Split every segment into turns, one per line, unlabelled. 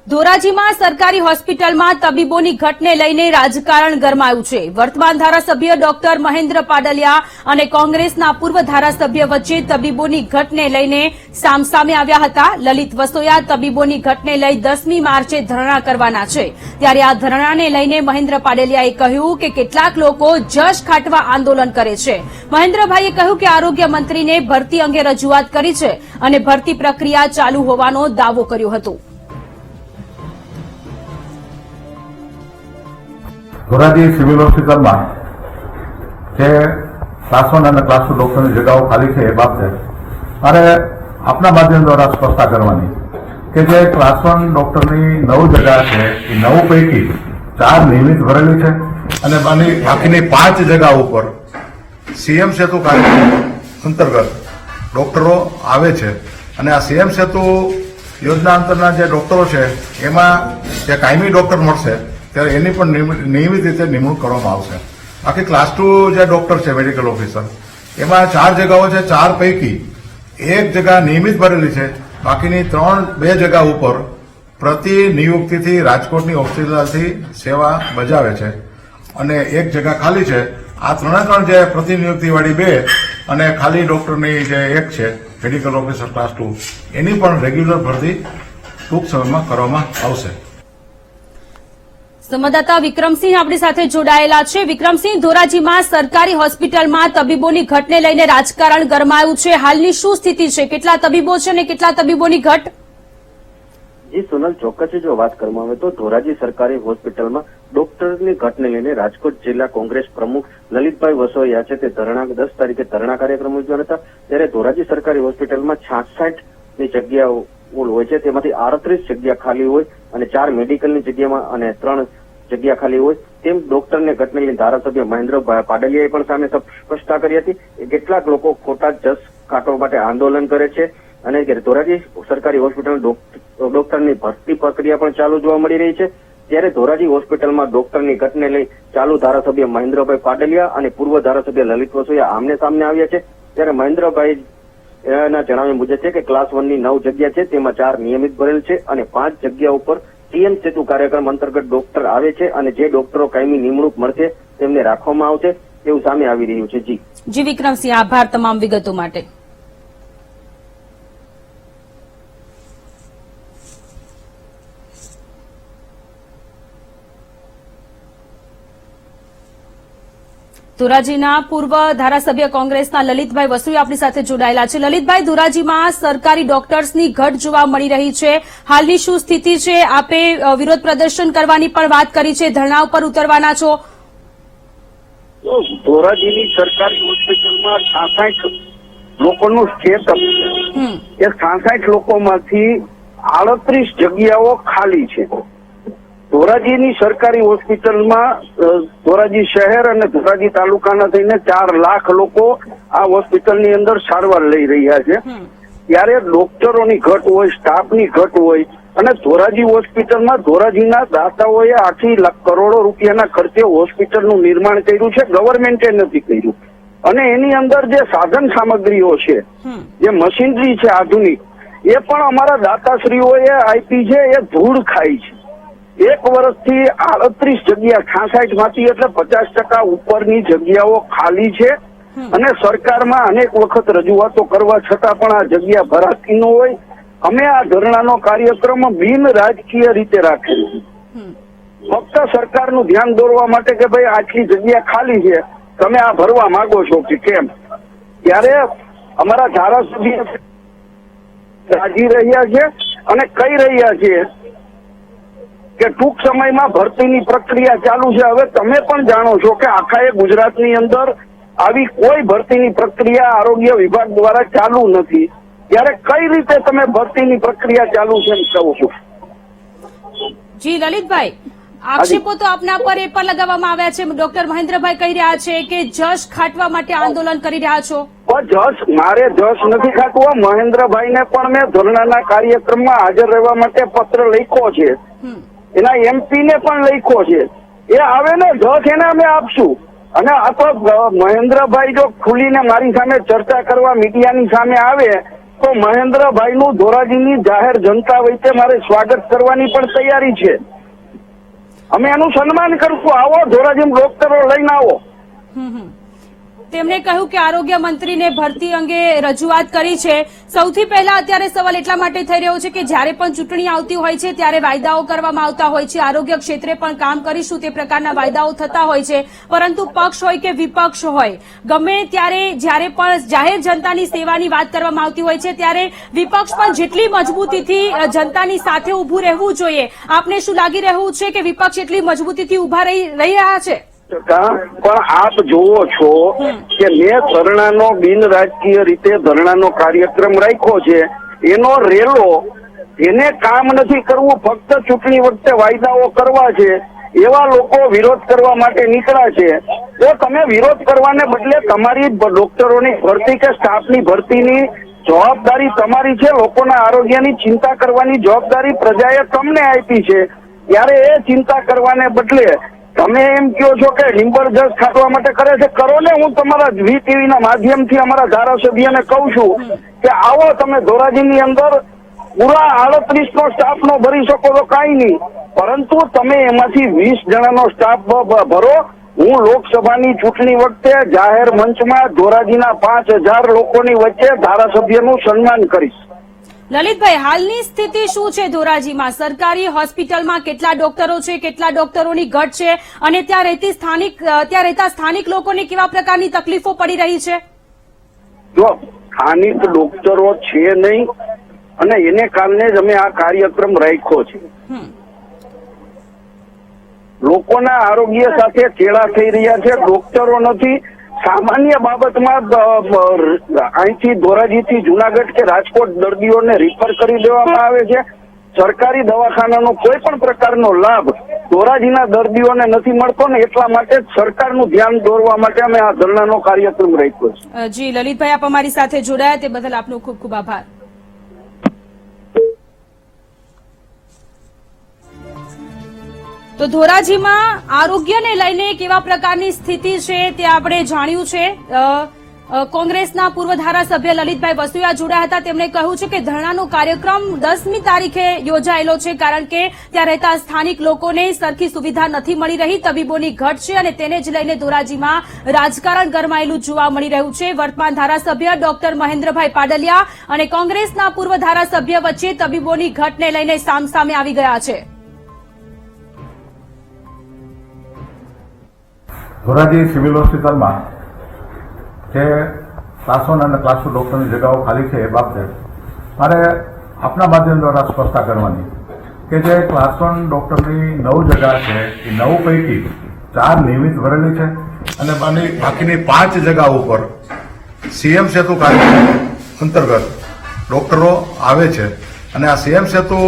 ધોરાજીમાં સરકારી હોસ્પિટલમાં તબીબોની ઘટને લઈને રાજકારણ ગરમાયું છે। વર્તમાન ધારાસભ્ય ડોક્ટર મહેન્દ્ર પાડલિયા અને કોંગ્રેસના પૂર્વ ધારાસભ્ય વચ્ચે તબીબોની ઘટને લઈને સામસામે આવ્યા હતા। લલિત વસોયા તબીબોની ઘટને લઈ 10મી માર્ચે ધરણા કરવાના છે, ત્યારે આ ધરણાને લઈને મહેન્દ્ર પાડલિયાએ કહ્યું કે કેટલાક લોકો જશ ખાટવા આંદોલન કરે છે। મહેન્દ્રભાઈએ કહ્યું કે આરોગ્ય મંત્રીને ભરતી અંગે રજૂઆત કરી છે અને ભરતી પ્રક્રિયા ચાલુ હોવાનો દાવો કર્યો હતો।
ધોરાજી સિવિલ હોસ્પિટલમાં જે ક્લાસ 1 અને ક્લાસ 2 ડોક્ટરની જગ્યાઓ ખાલી છે એ બાબતે મારે આપના માધ્યમ દ્વારા સ્પષ્ટતા કરવાની કે જે ક્લાસ 1 ડોક્ટરની 9 જગ્યા છે એ 9 પૈકી 4 નિયમિત ભરેલી છે અને બાકીની 5 જગ્યા ઉપર સીએમ સેતુ કાર્યક્રમ અંતર્ગત ડોક્ટરો આવે છે અને આ સીએમ સેતુ યોજના અંતરના જે ડોક્ટરો છે એમાં જે કાયમી ડોક્ટર મળશે ત્યારે એની પણ નિયમિત રીતે નિમણૂક કરવામાં આવશે। બાકી ક્લાસ 2 જે ડોક્ટર છે મેડિકલ ઓફિસર એમાં 4 જગ્યાઓ છે, 4 પૈકી 1 જગ્યા નિયમિત ભરેલી છે, બાકીની 2 જગ્યા ઉપર પ્રતિ નિયુક્તિથી રાજકોટની હોસ્પિટલથી સેવા બજાવે છે અને 1 જગ્યા ખાલી છે। આ 3 જે પ્રતિનિયુક્તિવાળી 2 અને ખાલી ડોક્ટરની જે 1 છે મેડિકલ ઓફિસર ક્લાસ 2 એની પણ રેગ્યુલર ભરતી ટૂંક સમયમાં કરવામાં આવશે।
સંવાદદાતા વિક્રમસિંહ આપણી સાથે જોડાયેલા છે। વિક્રમસિંહ, ધોરાજીમાં સરકારી હોસ્પિટલમાં તબીબોની ઘટને લઈને રાજકારણ ગરમાયું છે, હાલની શું સ્થિતિ છે? કેટલા તબીબો છે અને કેટલા તબીબોની ઘટ?
જી સોનલ, ચોક્કસ જો વાત કરવામાં આવે તો ધોરાજી સરકારી હોસ્પિટલમાં ડોક્ટરની ઘટને લઈને રાજકોટ જિલ્લા કોંગ્રેસ પ્રમુખ લલિતભાઈ વસોયા છે તે 10 તારીખે ધરણા કાર્યક્રમ યોજવાના હતા। ત્યારે ધોરાજી સરકારી હોસ્પિટલમાં 66 ની જગ્યાઓ હોય છે, તેમાંથી 38 જગ્યા ખાલી હોય અને 4 મેડિકલની જગ્યામાં અને 3 જગ્યા ખાલી હોય તેમ ડોક્ટરને ઘટને લઈને ધારાસભ્ય મહેન્દ્ર પાડલિયાએ પણ સામે સ્પષ્ટતા કરી હતી। કેટલાક લોકો ખોટા જશ કાઢવા માટે આંદોલન કરે છે અને ધોરાજી સરકારી હોસ્પિટલ ડોક્ટરની ભરતી પ્રક્રિયા પણ ચાલુ જોવા મળી રહી છે। ત્યારે ધોરાજી હોસ્પિટલમાં ડોક્ટરની ઘટને લઈ ચાલુ ધારાસભ્ય મહેન્દ્રભાઈ પાડલિયા અને પૂર્વ ધારાસભ્ય લલિત વસોયા આમને સામને આવ્યા છે। ત્યારે મહેન્દ્રભાઈ ના જણાવ્યા મુજબ છે કે ક્લાસ 1 ની 9 જગ્યા છે, તેમાં 4 નિયમિત ભરેલ છે અને 5 જગ્યા ઉપર સીએમ સેતુ કાર્યક્રમ અંતર્ગત ડોક્ટર આવે છે અને જે ડોક્ટરો કાયમી નિમણૂક મળશે તેમને રાખવામાં આવશે એવું સામે આવી રહ્યું છે।
જી વિક્રમસિંહ, આભાર તમામ વિગતો માટે। ધોરાજીના પૂર્વ ધારાસભ્ય કોંગ્રેસના લલિતભાઈ વસોયા આપણી સાથે જોડાયેલા છે। લલિતભાઈ, ધોરાજીમાં સરકારી ડોક્ટર્સની ઘટ જોવા મળી રહી છે, હાલની શું સ્થિતિ છે? આપે વિરોધ પ્રદર્શન કરવાની પણ વાત કરી છે, ધરણા ઉપર ઉતરવાના છો?
ધોરાજીની સરકારી હોસ્પિટલમાં 66 લોકોનું સ્ટેટઅપ છે। એ 66 લોકોમાંથી 38 જગ્યાઓ ખાલી છે। ધોરાજીની સરકારી હોસ્પિટલમાં ધોરાજી શહેર અને ધોરાજી તાલુકાના થઈને 4 લાખ લોકો આ હોસ્પિટલની અંદર સારવાર લઈ રહ્યા છે। ત્યારે ડોક્ટરોની ઘટ હોય, સ્ટાફની ઘટ હોય અને ધોરાજી હોસ્પિટલમાં ધોરાજીના દાતાઓએ 8 કરોડો રૂપિયાના ખર્ચે હોસ્પિટલનું નિર્માણ કર્યું છે, ગવર્મેન્ટે નથી કર્યું। અને એની અંદર જે સાધન સામગ્રીઓ છે, જે મશીનરી છે આધુનિક, એ પણ અમારા દાતાશ્રીઓએ આપી છે, એ ધૂળ ખાય છે। 1 વર્ષથી 38 જગ્યા 66 માંથી એટલે 50% ઉપરની જગ્યાઓ ખાલી છે અને સરકારમાં અનેક વખત રજૂઆતો કરવા છતાં પણ આ જગ્યા ભરાતી ન હોય। અમે આ ધરણાનો કાર્યક્રમ બિન રાજકીય રીતે રાખેલો, ફક્ત સરકારનું ધ્યાન દોરવા માટે કે ભાઈ આટલી જગ્યા ખાલી છે, તમે આ ભરવા માંગો છો કે કેમ? ત્યારે અમારા ધારાસભ્ય રાજી રહ્યા છે અને કહી રહ્યા છે કે ટૂંક સમયમાં ભરતીની પ્રક્રિયા ચાલુ છે। હવે તમે પણ જાણો છો કે આખા ગુજરાતની અંદર આવી કોઈ ભરતીની પ્રક્રિયા આરોગ્ય વિભાગ દ્વારા ચાલુ નથી, ત્યારે કઈ રીતે તમે ભરતીની પ્રક્રિયા ચાલુ છે એમ કહો છો?
જી લલિતભાઈ, આક્ષેપો તો આપના પર એ પણ લગાવવામાં આવ્યા છે, ડોક્ટર મહેન્દ્રભાઈ કહી રહ્યા છે કે જશ ખાટવા માટે આંદોલન કરી રહ્યા છો।
મારે જશ નથી ખાટવા। મહેન્દ્રભાઈને પણ મેં ધરણાના કાર્યક્રમમાં હાજર રહેવા માટે પત્ર લખ્યો છે, એના એમપી ને પણ લખ્યો છે, એ આવે ને જશ એને અમે આપશું। અને આ તો મહેન્દ્રભાઈ જો ખુલીને મારી સામે ચર્ચા કરવા મીડિયાની સામે આવે તો મહેન્દ્રભાઈનું ધોરાજીની જાહેર જનતા વચ્ચે મારે સ્વાગત કરવાની પણ તૈયારી છે. અમે એનું સન્માન કરશું. આવો ધોરાજીમાં ડોક્ટરો લઈને આવો.
તેમણે કહ્યું કે આરોગ્ય મંત્રીને ભરતી અંગે રજૂઆત કરી છે. સૌથી પહેલા અત્યારે સવાલ એટલા માટે થઈ રહ્યો છે કે જ્યારે પણ ચૂંટણી આવતી હોય છે ત્યારે વાયદાઓ કરવામાં આવતા હોય છે. આરોગ્ય ક્ષેત્રે પણ કામ કરીશું તે પ્રકારના વાયદાઓ થતા હોય છે, પરંતુ પક્ષ હોય કે વિપક્ષ હોય, ગમે ત્યારે જ્યારે પણ જાહેર જનતાની સેવાની વાત કરવામાં આવતી હોય છે ત્યારે વિપક્ષ પણ જેટલી મજબૂતીથી જનતાની સાથે ઉભું રહેવું જોઈએ. આપને શું લાગી રહ્યું છે કે વિપક્ષ એટલી મજબૂતીથી ઉભા રહી રહ્યા છે?
પણ આપ જોવો છો કે મેં ધરણાનો બિન રાજકીય રીતે ધરણાનો કાર્યક્રમ રાખ્યો છે. એનો રેલો એને કામ નથી કરવું, ફક્ત ચૂંટણી વખતે વાયદાઓ કરવા છે, એવા લોકો વિરોધ કરવા માટે નીકળ્યા છે. તો તમે વિરોધ કરવાને બદલે તમારી ડોક્ટરોની ભરતી કે સ્ટાફની ભરતીની જવાબદારી તમારી છે. લોકોના આરોગ્યની ચિંતા કરવાની જવાબદારી પ્રજાએ તમને આપી છે. ત્યારે એ ચિંતા કરવાને બદલે તમે એમ કહો છો કે લિંબરજસ ખાટવા માટે કરે છે, કરો ને. હું તમારા VTV ના માધ્યમથી અમારા ધારાસભ્યને કહું છું કે આવો તમે ધોરાજીની અંદર પૂરા 38 નો સ્ટાફ નો ભરી શકો તો કાંઈ નહીં, પરંતુ તમે એમાંથી 20 જણાનો સ્ટાફ ભરો. હું લોકસભાની ચૂંટણી વખતે જાહેર મંચમાં ધોરાજીના 5000 લોકોની વચ્ચે ધારાસભ્યનું સન્માન કરીશ.
લલિતભાઈ, હાલની સ્થિતિ શું છે ધોરાજીમાં? સરકારી હોસ્પિટલમાં કેટલા ડોક્ટરો છે, કેટલા ડોક્ટરોની ઘટ છે, અને ત્યાં રહેતા સ્થાનિક લોકોને કેવા પ્રકારની તકલીફો પડી રહી છે?
જો સ્થાનિક ડોક્ટરો છે નહીં, અને એને કારણે જ અમે આ કાર્યક્રમ રાખ્યો છે. લોકોના આરોગ્ય સાથે ચેડા થઈ રહ્યા છે, ડોક્ટરો નથી. સામાન્ય બાબતમાં અહીંથી ધોરાજીથી જુનાગઢ કે રાજકોટ દર્દીઓને રિફર કરી દેવામાં આવે છે. સરકારી દવાખાનાનો કોઈ પણ પ્રકારનો લાભ ધોરાજીના દર્દીઓને નથી મળતો ને એટલા માટે જ સરકારનું ધ્યાન દોરવા માટે અમે આ ધરણાનો કાર્યક્રમ રાખ્યો છે.
જી લલિતભાઈ, આપ અમારી સાથે જોડાયા તે બદલ આપનો ખૂબ ખૂબ આભાર. તો ધોરાજીમાં આરોગ્યને લઈને કેવા પ્રકારની સ્થિતિ છે તે આપણે જાણ્યું છે. કોંગ્રેસના પૂર્વ ધારાસભ્ય લલિતભાઈ વસોયા જોડાયા હતા. તેમણે કહ્યું છે કે ધરણાનો કાર્યક્રમ 10મી તારીખે યોજાયેલો છે, કારણ કે ત્યાં રહેતા સ્થાનિક લોકોને સરખી સુવિધા નથી મળી રહી. તબીબોની ઘટ છે અને તેને જ લઈને ધોરાજીમાં રાજકારણ ગરમાયેલું જોવા મળી રહ્યું છે. વર્તમાન ધારાસભ્ય ડોક્ટર મહેન્દ્રભાઈ પાડલિયા અને કોંગ્રેસના પૂર્વ ધારાસભ્ય વચ્ચે તબીબોની ઘટને લઈને સામસામે આવી ગયા છે.
ધોરાજી સિવિલ હોસ્પિટલમાં જે ક્લાસ 1 અને ક્લાસ 2 ડોક્ટરની જગાઓ ખાલી છે એ બાબતે મારે આપના માધ્યમ દ્વારા સ્પષ્ટતા કરવાની કે જે ક્લાસ 1 ડોક્ટરની 9 જગા છે એ 9 પૈકી 4 નિયમિત ભરેલી છે અને બાકીની 5 જગા ઉપર CM સેતુ કાર્યક્રમ અંતર્ગત ડોક્ટરો આવે છે. અને આ CM સેતુ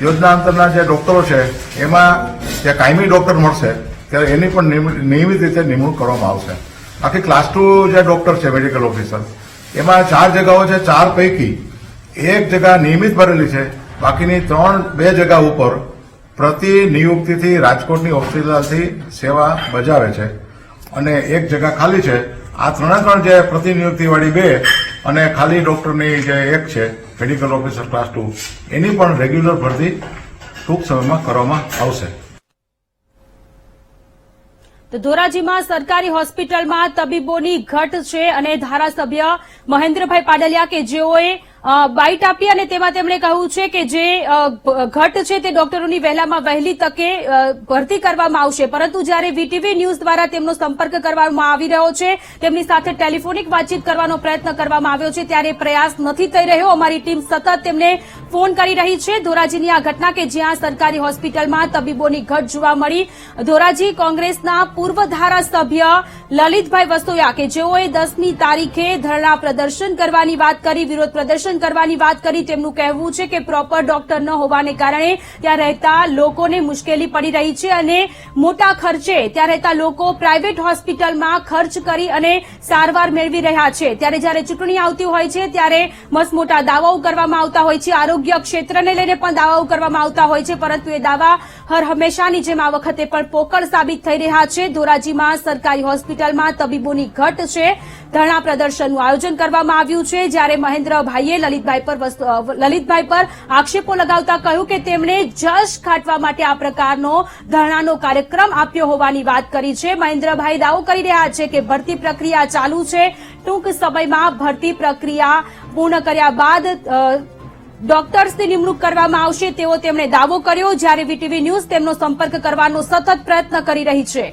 યોજના અંતરના જે ડોક્ટરો છે એમાં જે કાયમી ડોક્ટર મળશે ત્યારે એની પણ નિયમિત રીતે નિમણૂક કરવામાં આવશે. બાકી ક્લાસ 2 જે ડોક્ટર છે મેડિકલ ઓફિસર એમાં 4 જગાઓ છે. 4 પૈકી 1 જગા નિયમિત ભરેલી છે, બાકીની 2 જગા ઉપર પ્રતિ નિયુક્તિથી રાજકોટની હોસ્પિટલથી સેવા બજાવે છે અને 1 જગા ખાલી છે. આ 3 જે પ્રતિ નિયુક્તિવાળી 2 અને ખાલી ડોક્ટરની જે 1 છે મેડિકલ ઓફિસર ક્લાસ 2 એની પણ રેગ્યુલર ભરતી ટૂંક સમયમાં કરવામાં આવશે.
તો ધોરાજીમાં સરકારી હોસ્પિટલમાં તબીબોની ઘટ છે અને ધારાસભ્ય મહેન્દ્રભાઈ પાડલિયા કે જેઓએ બાઇટ આપી અને તેમાં તેમણે કહ્યું છે કે જે ઘટ છે તે ડોક્ટરોની વહેલામાં વહેલી તકે ભરતી કરવામાં આવશે. પરંતુ જ્યારે VTV ન્યૂઝ દ્વારા તેમનો સંપર્ક કરવામાં આવી રહ્યો છે, તેમની સાથે ટેલિફોનિક વાતચીત કરવાનો પ્રયત્ન કરવામાં આવ્યો છે, ત્યારે પ્રયાસ નથી થઈ રહ્યો. અમારી ટીમ સતત તેમને ફોન કરી રહી છે. ધોરાજીની આ ઘટના કે જ્યાં સરકારી હોસ્પિટલમાં તબીબોની ઘટ જોવા મળી. ધોરાજી કોંગ્રેસના પૂર્વ ધારાસભ્ય લલિતભાઈ વસોયા કે જેઓએ 10મી તારીખે ધરણા પ્રદર્શન કરવાની વાત કરી, વિરોધ પ્રદર્શન કરવાની વાત કરી. તેમનું કહેવું છે કે પ્રોપર ડોક્ટર ન હોવાને કારણે ત્યાં રહેતા લોકોને મુશ્કેલી પડી રહી છે અને મોટા ખર્ચે ત્યાં રહેતા લોકો પ્રાઇવેટ હોસ્પિટલમાં ખર્ચ કરી અને સારવાર મેળવી રહ્યા છે. ત્યારે જ્યારે ચૂંટણી આવતી હોય છે ત્યારે મસમોટા દાવાઓ કરવામાં આવતા હોય છે, આરોગ્ય ક્ષેત્રને લઈને પણ દાવાઓ કરવામાં આવતા હોય છે, પરંતુ એ દાવા હર હંમેશાની જેમ આ વખતે પણ પોકળ સાબિત થઈ રહ્યા છે. ધોરાજીમાં સરકારી હોસ્પિટલમાં તબીબોની ઘટ છે. ધરણા પ્રદર્શનનું આયોજન કરવામાં આવ્યું છે. જ્યારે મહેન્દ્રભાઈએ લલિતભાઈ પર આક્ષેપો લગાવતા કહ્યું કે તેમણે જશ ખાટવા માટે આ પ્રકારનો ધરણાનો કાર્યક્રમ આપ્યો હોવાની વાત કરી છે. મહેન્દ્રભાઈ દાવો કરી રહ્યા છે કે ભરતી પ્રક્રિયા ચાલુ છે. ટૂંક સમયમાં ભરતી પ્રક્રિયા પૂર્ણ કર્યા બાદ ડોક્ટર્સની નિમણૂક કરવામાં આવશે તેવો તેમણે દાવો કર્યો. જ્યારે વીટીવી ન્યૂઝ તેમનો સંપર્ક કરવાનો સતત પ્રયત્ન કરી રહી છે.